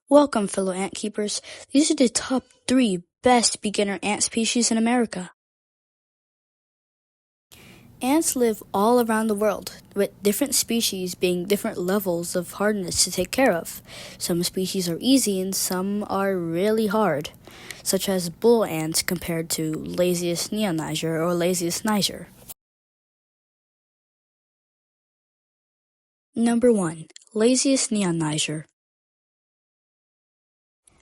Welcome, fellow ant keepers. These are the top 3 best beginner ant species in America. Ants live all around the world, with different species being different levels of hardness to take care of. Some species are easy and some are really hard, such as bull ants compared to Lasius neoniger or Lasius niger. Number 1. Lasius neoniger.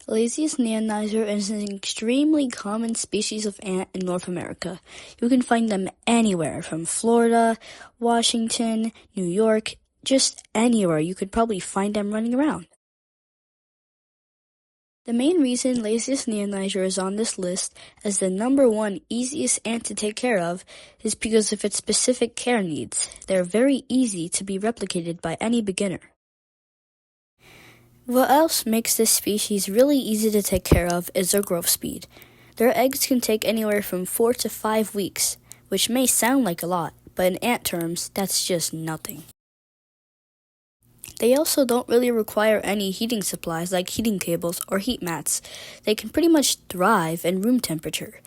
Lasius neoniger is an extremely common species of ant in North America. You can find them anywhere from Florida, Washington, New York, just anywhere you could probably find them running around. The main reason Lasius neoniger is on this list as the number 1 easiest ant to take care of is because of its specific care needs. They're very easy to be replicated by any beginner. What else makes this species really easy to take care of is their growth speed. Their eggs can take anywhere from 4 to 5 weeks, which may sound like a lot, but in ant terms, that's just nothing. They also don't really require any heating supplies like heating cables or heat mats. They can pretty much thrive in room temperature.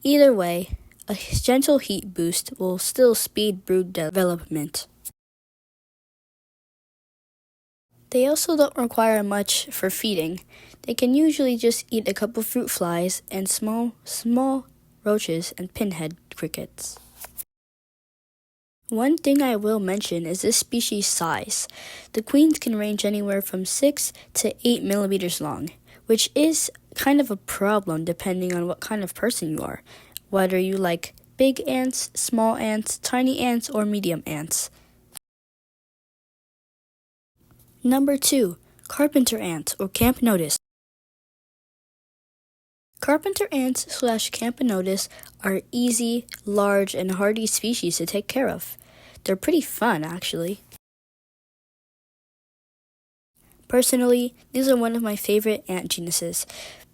Either way, a gentle heat boost will still speed brood development. They also don't require much for feeding. They can usually just eat a couple fruit flies and small roaches and pinhead crickets. One thing I will mention is this species' size. The queens can range anywhere from 6 to 8 millimeters long, which is kind of a problem depending on what kind of person you are, whether you like big ants, small ants, tiny ants, or medium ants. Number 2. Carpenter ant or Camponotus. Carpenter ants / Camponotus are easy, large, and hardy species to take care of. They're pretty fun, actually. Personally, these are one of my favorite ant genuses,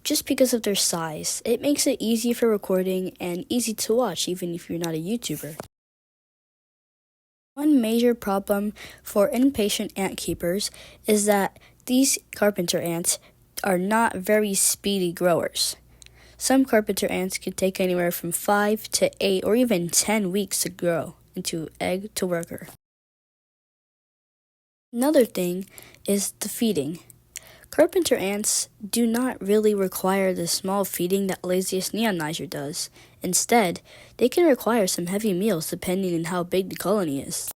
just because of their size. It makes it easy for recording and easy to watch even if you're not a YouTuber. One major problem for impatient ant keepers is that these carpenter ants are not very speedy growers. Some carpenter ants can take anywhere from 5 to 8 or even 10 weeks to grow into egg to worker. Another thing is the feeding. Carpenter ants do not really require the small feeding that Lasius neoniger does. Instead, they can require some heavy meals depending on how big the colony is.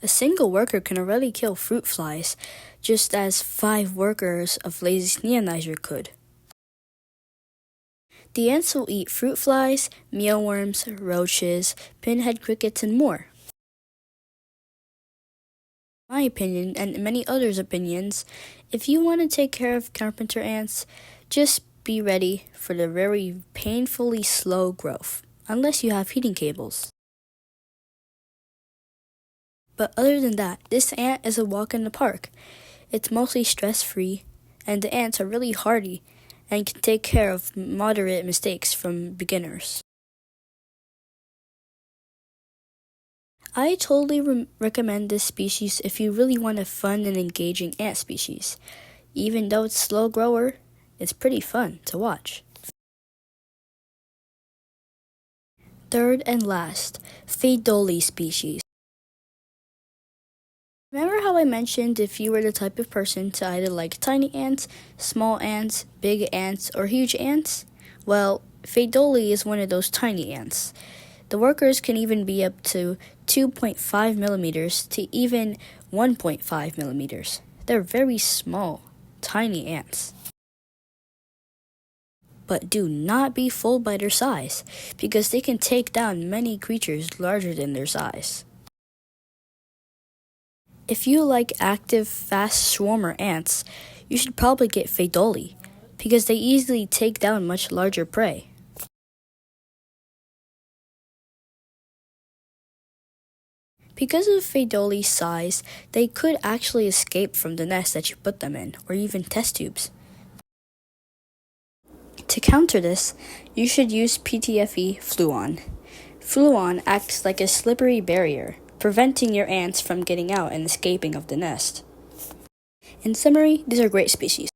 A single worker can already kill fruit flies, just as 5 workers of Lasius neoniger could. The ants will eat fruit flies, mealworms, roaches, pinhead crickets, and more. In my opinion, and many others' opinions, if you want to take care of carpenter ants, just be ready for the very painfully slow growth, unless you have heating cables. But other than that, this ant is a walk in the park. It's mostly stress-free, and the ants are really hardy and can take care of moderate mistakes from beginners. I totally recommend this species if you really want a fun and engaging ant species. Even though it's a slow grower, it's pretty fun to watch. Third and last, Phaedole species. Remember how I mentioned if you were the type of person to either like tiny ants, small ants, big ants, or huge ants? Well, Phaedole is one of those tiny ants. The workers can even be up to 2.5 millimeters to even 1.5 millimeters. They're very small, tiny ants. But do not be fooled by their size, because they can take down many creatures larger than their size. If you like active, fast swarmer ants, you should probably get Phaedole, because they easily take down much larger prey. Because of Phaedole's size, they could actually escape from the nest that you put them in, or even test tubes. To counter this, you should use PTFE Fluon. Fluon acts like a slippery barrier, preventing your ants from getting out and escaping of the nest. In summary, these are great species.